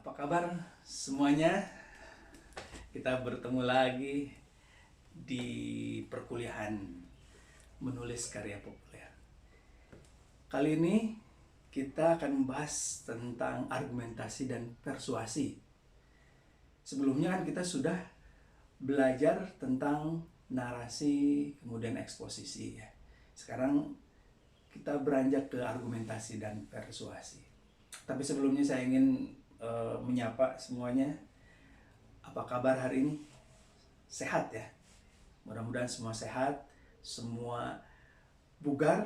Apa kabar semuanya? Kita bertemu lagi di perkuliahan menulis karya populer. Kali ini kita akan membahas tentang argumentasi dan persuasi. Sebelumnya kan kita sudah belajar tentang narasi, kemudian eksposisi ya. Sekarang kita beranjak ke argumentasi dan persuasi. Tapi sebelumnya saya ingin menyapa semuanya. Apa kabar hari ini? Sehat ya? Mudah-mudahan semua sehat, semua bugar,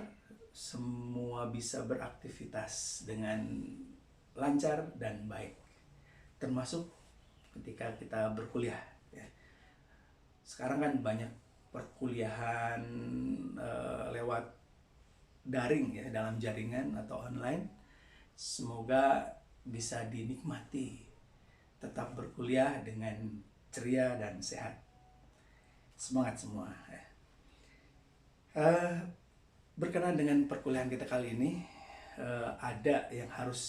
semua bisa beraktivitas dengan lancar dan baik. Termasuk ketika kita berkuliah ya. Sekarang kan banyak perkuliahan lewat daring ya, dalam jaringan atau online. Semoga bisa dinikmati, tetap berkuliah dengan ceria dan sehat. Semangat semua ya. Berkenaan dengan perkuliahan kita kali ini, ada yang harus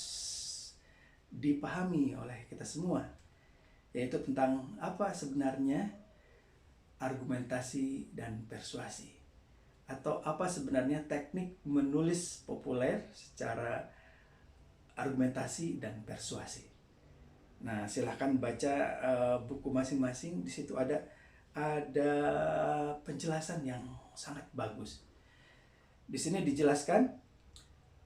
dipahami oleh kita semua, yaitu tentang apa sebenarnya argumentasi dan persuasi, atau apa sebenarnya teknik menulis populer secara argumentasi dan persuasi. Nah, silahkan baca buku masing-masing. Di situ ada penjelasan yang sangat bagus. Di sini dijelaskan,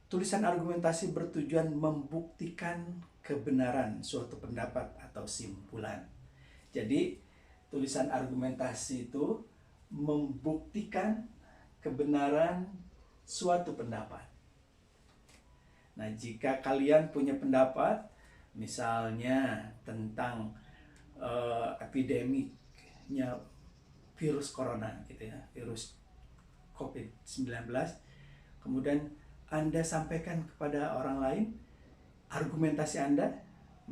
tulisan argumentasi bertujuan membuktikan kebenaran suatu pendapat atau simpulan. Jadi, tulisan argumentasi itu membuktikan kebenaran suatu pendapat. Nah, jika kalian punya pendapat, misalnya tentang epidemiknya virus corona gitu ya, virus COVID-19, kemudian Anda sampaikan kepada orang lain argumentasi Anda,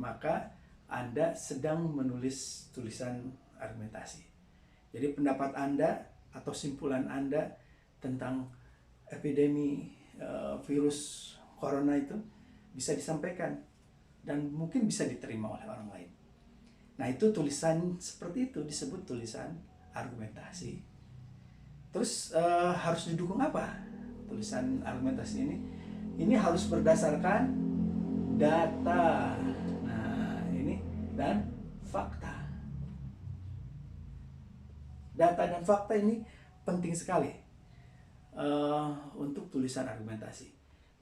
maka Anda sedang menulis tulisan argumentasi. Jadi pendapat Anda atau simpulan Anda tentang epidemi virus corona itu bisa disampaikan dan mungkin bisa diterima oleh orang lain. Nah, itu tulisan seperti itu disebut tulisan argumentasi. Terus harus didukung apa? Tulisan argumentasi ini harus berdasarkan data. Nah, ini dan fakta. Data dan fakta ini penting sekali untuk tulisan argumentasi.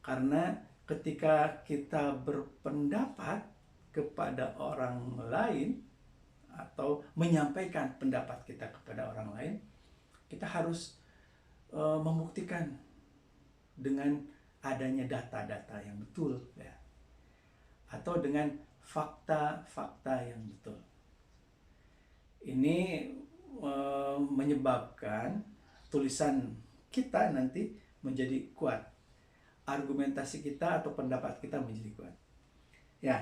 Karena ketika kita berpendapat kepada orang lain atau menyampaikan pendapat kita kepada orang lain, kita harus membuktikan dengan adanya data-data yang betul ya, atau dengan fakta-fakta yang betul. Ini menyebabkan tulisan kita nanti menjadi kuat. Argumentasi kita atau pendapat kita menjadi kuat. Ya,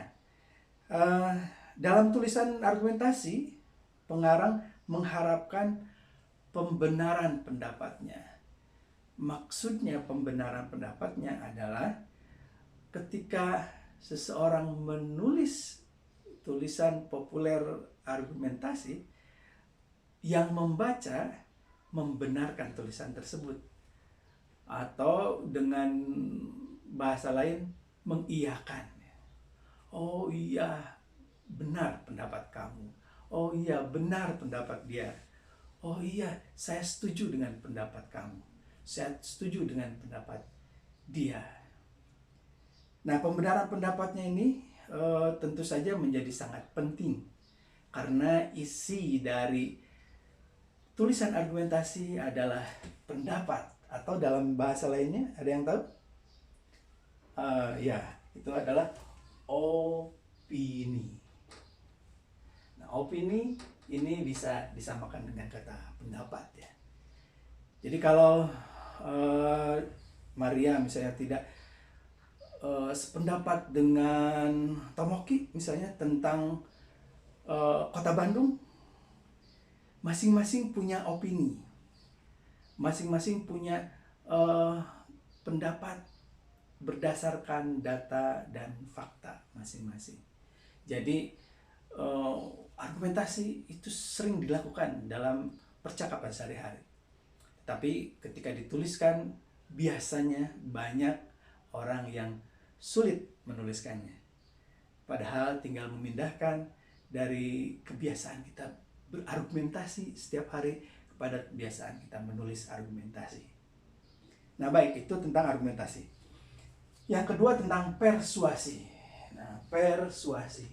dalam tulisan argumentasi, pengarang mengharapkan pembenaran pendapatnya. Maksudnya pembenaran pendapatnya adalah ketika seseorang menulis tulisan populer argumentasi, yang membaca membenarkan tulisan tersebut. Atau dengan bahasa lain, mengiyakan. Oh iya, benar pendapat kamu. Oh iya, benar pendapat dia. Oh iya, saya setuju dengan pendapat kamu. Saya setuju dengan pendapat dia. Nah, pembenaran pendapatnya ini tentu saja menjadi sangat penting. Karena isi dari tulisan argumentasi adalah pendapat. Atau dalam bahasa lainnya, ada yang tahu? Ya, itu adalah opini. Nah, opini ini bisa disamakan dengan kata pendapat ya. Jadi kalau Maria misalnya tidak sependapat dengan Tomoki misalnya tentang Kota Bandung, masing-masing punya opini. Masing-masing punya pendapat berdasarkan data dan fakta masing-masing. Jadi eh, argumentasi itu sering dilakukan dalam percakapan sehari-hari. Tapi ketika dituliskan, biasanya banyak orang yang sulit menuliskannya. Padahal tinggal memindahkan dari kebiasaan kita berargumentasi setiap hari kepada kebiasaan kita menulis argumentasi. Nah, baik, itu tentang argumentasi. Yang kedua tentang persuasi. Nah, persuasi.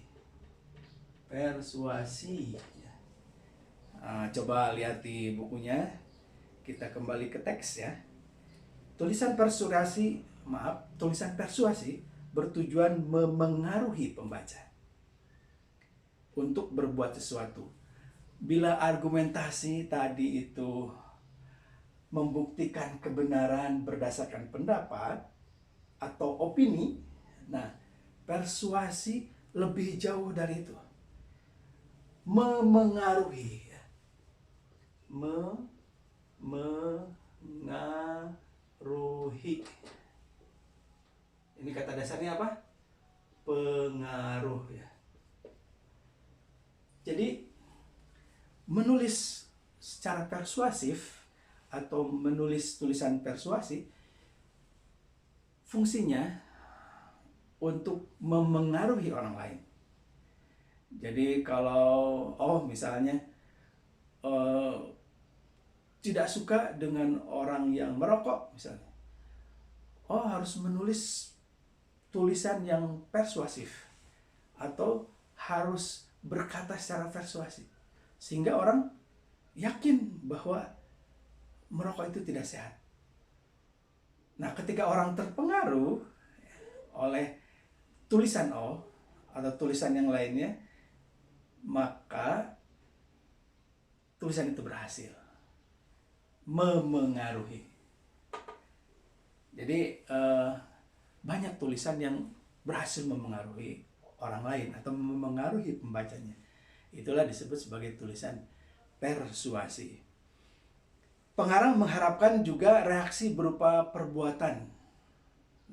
Coba lihat di bukunya. Kita kembali ke teks ya. Tulisan persuasi bertujuan memengaruhi pembaca untuk berbuat sesuatu. Bila argumentasi tadi itu membuktikan kebenaran berdasarkan pendapat atau opini, nah persuasi lebih jauh dari itu. Memengaruhi. Mengaruhi. Ini kata dasarnya apa? Pengaruh ya. Jadi menulis secara persuasif atau menulis tulisan persuasi fungsinya untuk memengaruhi orang lain. Jadi kalau misalnya tidak suka dengan orang yang merokok misalnya, harus menulis tulisan yang persuasif atau harus berkata secara persuasif sehingga orang yakin bahwa merokok itu tidak sehat. Nah, ketika orang terpengaruh oleh tulisan O atau tulisan yang lainnya, maka tulisan itu berhasil memengaruhi. Jadi banyak tulisan yang berhasil memengaruhi orang lain atau memengaruhi pembacanya. Itulah disebut sebagai tulisan persuasi. Pengarang mengharapkan juga reaksi berupa perbuatan.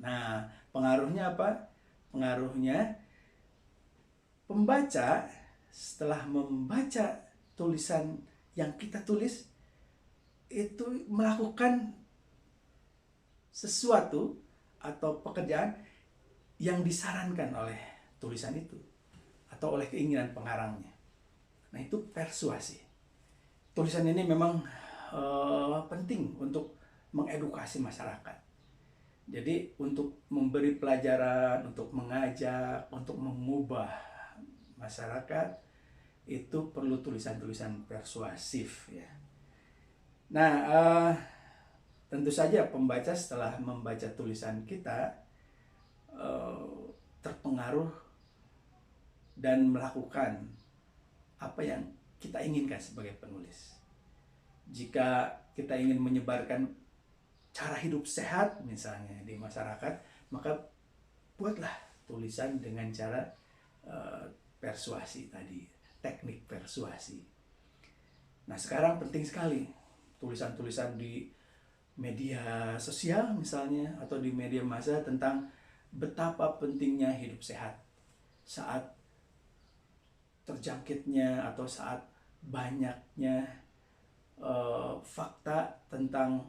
Nah, pengaruhnya apa? Pengaruhnya pembaca setelah membaca tulisan yang kita tulis itu melakukan sesuatu atau pekerjaan yang disarankan oleh tulisan itu atau oleh keinginan pengarangnya. Nah, itu persuasi. Tulisan ini memang penting untuk mengedukasi masyarakat. Jadi untuk memberi pelajaran, untuk mengajak, untuk mengubah masyarakat itu perlu tulisan-tulisan persuasif ya. Nah, tentu saja pembaca setelah membaca tulisan kita terpengaruh dan melakukan apa yang kita inginkan sebagai penulis. Jika kita ingin menyebarkan cara hidup sehat misalnya di masyarakat, maka buatlah tulisan dengan cara persuasi tadi, teknik persuasi. Nah, sekarang penting sekali tulisan-tulisan di media sosial misalnya atau di media massa tentang betapa pentingnya hidup sehat saat terjangkitnya atau saat banyaknya fakta tentang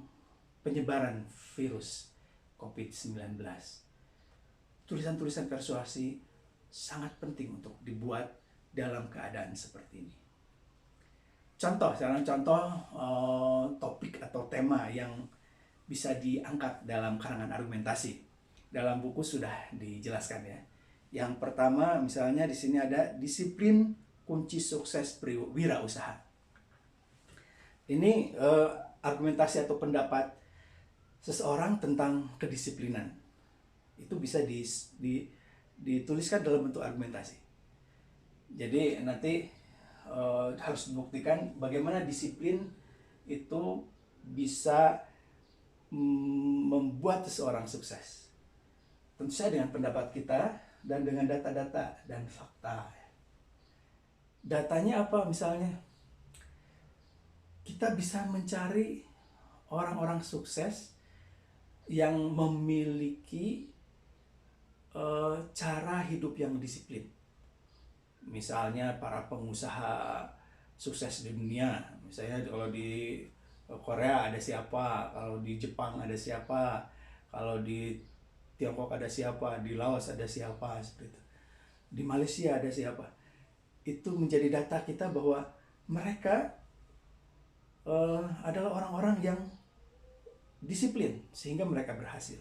penyebaran virus COVID-19. Tulisan-tulisan persuasi sangat penting untuk dibuat dalam keadaan seperti ini. Sekarang contoh topik atau tema yang bisa diangkat dalam karangan argumentasi. Dalam buku sudah dijelaskan ya. Yang pertama misalnya di sini ada disiplin kunci sukses wirausaha. Ini argumentasi atau pendapat seseorang tentang kedisiplinan. Itu bisa dituliskan dalam bentuk argumentasi. Jadi nanti harus dibuktikan bagaimana disiplin itu bisa membuat seseorang sukses. Tentu saja dengan pendapat kita dan dengan data-data dan fakta. Datanya apa misalnya? Kita bisa mencari orang-orang sukses yang memiliki cara hidup yang disiplin. Misalnya para pengusaha sukses di dunia, misalnya kalau di Korea ada siapa, kalau di Jepang ada siapa, kalau di Tiongkok ada siapa, di Laos ada siapa, seperti itu. Di Malaysia ada siapa. Itu menjadi data kita bahwa mereka adalah orang-orang yang disiplin sehingga mereka berhasil.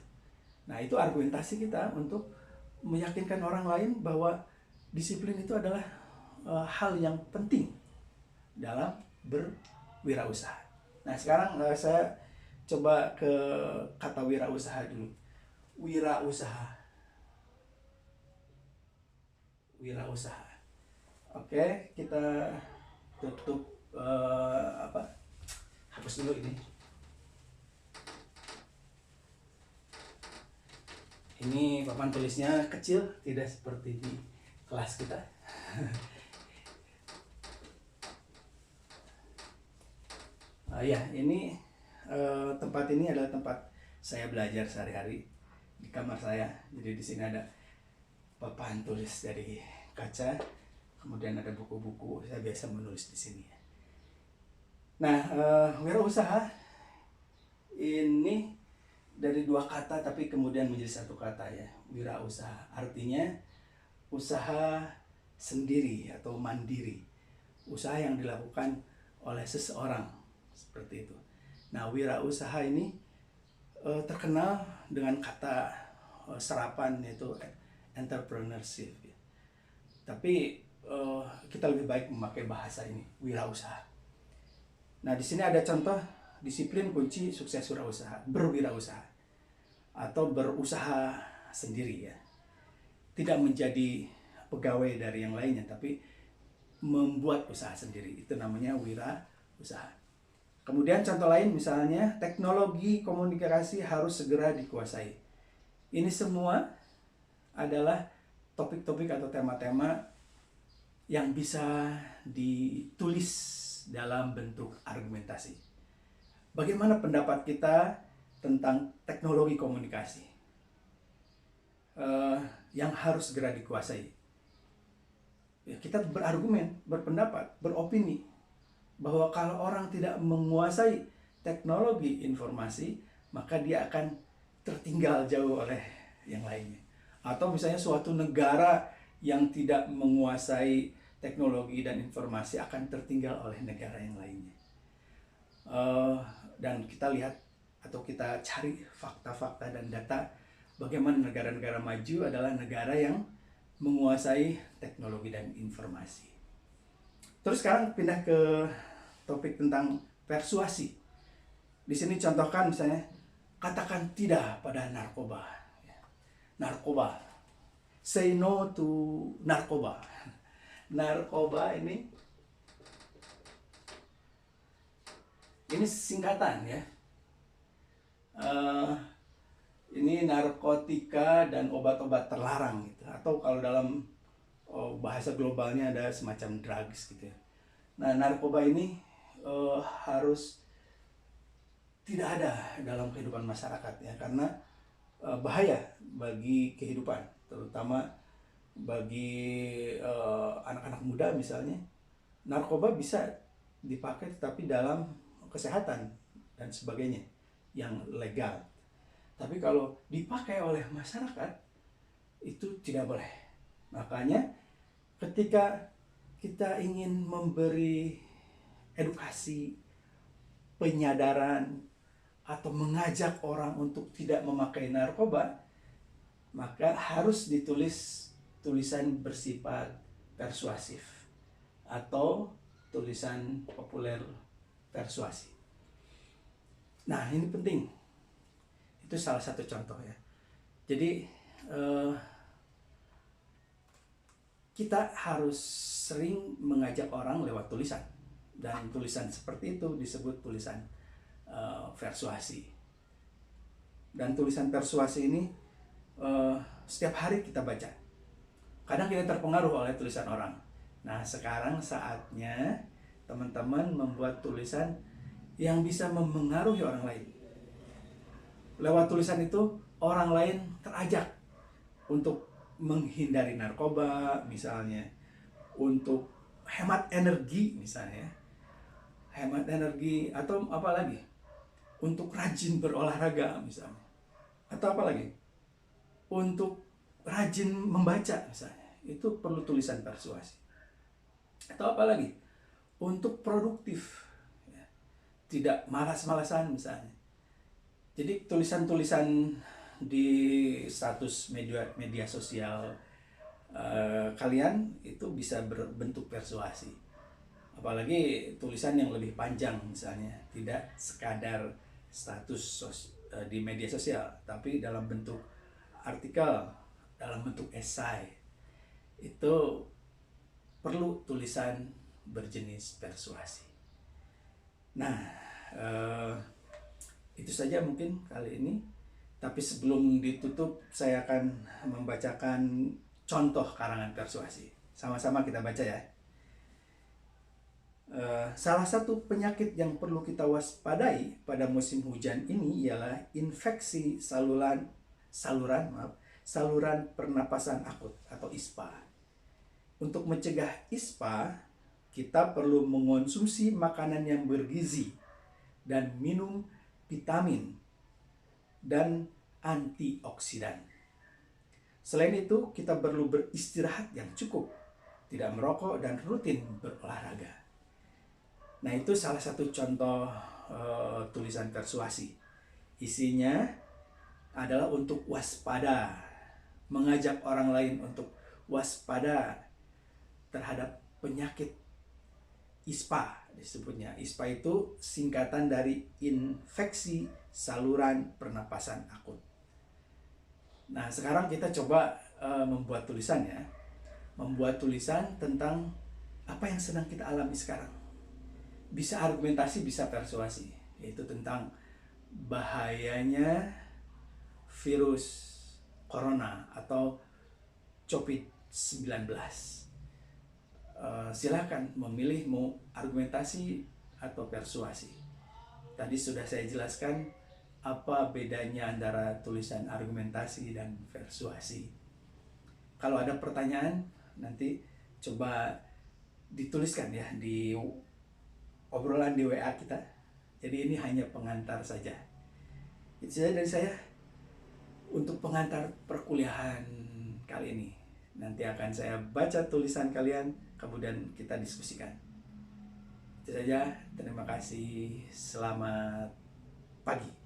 Nah, itu argumentasi kita untuk meyakinkan orang lain bahwa disiplin itu adalah hal yang penting dalam berwirausaha. Nah, sekarang saya coba ke kata wirausaha dulu. Wirausaha. Wirausaha. Oke, kita tutup hapus dulu ini. Ini papan tulisnya kecil, tidak seperti di kelas kita. Ya, ini tempat ini adalah tempat saya belajar sehari-hari di kamar saya. Jadi di sini ada papan tulis dari kaca, kemudian ada buku-buku. Saya biasa menulis di sini. Nah, wirausaha ini dari dua kata tapi kemudian menjadi satu kata ya, wirausaha. Artinya usaha sendiri atau mandiri, usaha yang dilakukan oleh seseorang, seperti itu. Nah, wirausaha ini terkenal dengan kata serapan, yaitu entrepreneurship. Tapi kita lebih baik memakai bahasa ini, wirausaha. Nah, di sini ada contoh disiplin kunci sukses wirausaha, berwirausaha atau berusaha sendiri ya. Tidak menjadi pegawai dari yang lainnya, tapi membuat usaha sendiri. Itu namanya wirausaha. Kemudian contoh lain misalnya teknologi komunikasi harus segera dikuasai. Ini semua adalah topik-topik atau tema-tema yang bisa ditulis dalam bentuk argumentasi. Bagaimana pendapat kita tentang teknologi komunikasi yang harus segera dikuasai? Ya, kita berargumen, berpendapat, beropini bahwa kalau orang tidak menguasai teknologi informasi, maka dia akan tertinggal jauh oleh yang lainnya. Atau misalnya suatu negara yang tidak menguasai teknologi dan informasi akan tertinggal oleh negara yang lainnya. Dan kita lihat atau kita cari fakta-fakta dan data bagaimana negara-negara maju adalah negara yang menguasai teknologi dan informasi. Terus sekarang pindah ke topik tentang persuasi. Di sini contohkan misalnya, katakan tidak pada narkoba. Narkoba. Say no to narkoba. Narkoba ini singkatan ya. Ini narkotika dan obat-obat terlarang gitu. Atau kalau dalam bahasa globalnya ada semacam drugs gitu ya. Nah, narkoba ini harus tidak ada dalam kehidupan masyarakat ya, karena bahaya bagi kehidupan, terutama bagi anak-anak muda misalnya. Narkoba bisa dipakai tetapi dalam kesehatan dan sebagainya yang legal. Tapi kalau dipakai oleh masyarakat itu tidak boleh. Makanya ketika kita ingin memberi edukasi, penyadaran, atau mengajak orang untuk tidak memakai narkoba, maka harus ditulis tulisan bersifat persuasif atau tulisan populer persuasi. Nah, ini penting. Itu salah satu contoh ya. Jadi kita harus sering mengajak orang lewat tulisan, dan tulisan seperti itu disebut tulisan persuasi. Dan tulisan persuasi ini setiap hari kita baca. Kadang kita terpengaruh oleh tulisan orang. Nah, sekarang saatnya teman-teman membuat tulisan yang bisa memengaruhi orang lain. Lewat tulisan itu orang lain terajak untuk menghindari narkoba misalnya, untuk hemat energi misalnya, hemat energi, atau apa lagi, untuk rajin berolahraga misalnya, atau apa lagi, untuk rajin membaca misalnya, itu perlu tulisan persuasi. Atau apa lagi, untuk produktif, ya, tidak malas-malasan misalnya. Jadi tulisan-tulisan di status media sosial kalian itu bisa berbentuk persuasi. Apalagi tulisan yang lebih panjang misalnya, tidak sekadar status di media sosial, tapi dalam bentuk artikel, dalam bentuk esai, itu perlu tulisan berjenis persuasi. Nah, itu saja mungkin kali ini. Tapi sebelum ditutup, saya akan membacakan contoh karangan persuasi. Sama-sama kita baca ya. Salah satu penyakit yang perlu kita waspadai pada musim hujan ini ialah infeksi saluran pernapasan akut atau ISPA. Untuk mencegah ISPA, kita perlu mengonsumsi makanan yang bergizi dan minum vitamin dan antioksidan. Selain itu, kita perlu beristirahat yang cukup, tidak merokok, dan rutin berolahraga. Nah, itu salah satu contoh tulisan persuasi. Isinya adalah untuk waspada, mengajak orang lain untuk waspada terhadap penyakit ISPA disebutnya. ISPA itu singkatan dari infeksi saluran pernapasan akut. Nah, sekarang kita coba membuat tulisan ya. Membuat tulisan tentang apa yang sedang kita alami sekarang. Bisa argumentasi, bisa persuasi. Yaitu tentang bahayanya virus corona atau COVID-19. Silakan memilih mau argumentasi atau persuasi. Tadi sudah saya jelaskan apa bedanya antara tulisan argumentasi dan persuasi. Kalau ada pertanyaan, nanti coba dituliskan ya di obrolan di WA kita. Jadi ini hanya pengantar saja. Itu saja dari saya untuk pengantar perkuliahan kali ini. Nanti akan saya baca tulisan kalian, kemudian kita diskusikan. Itu saja. Terima kasih. Selamat pagi.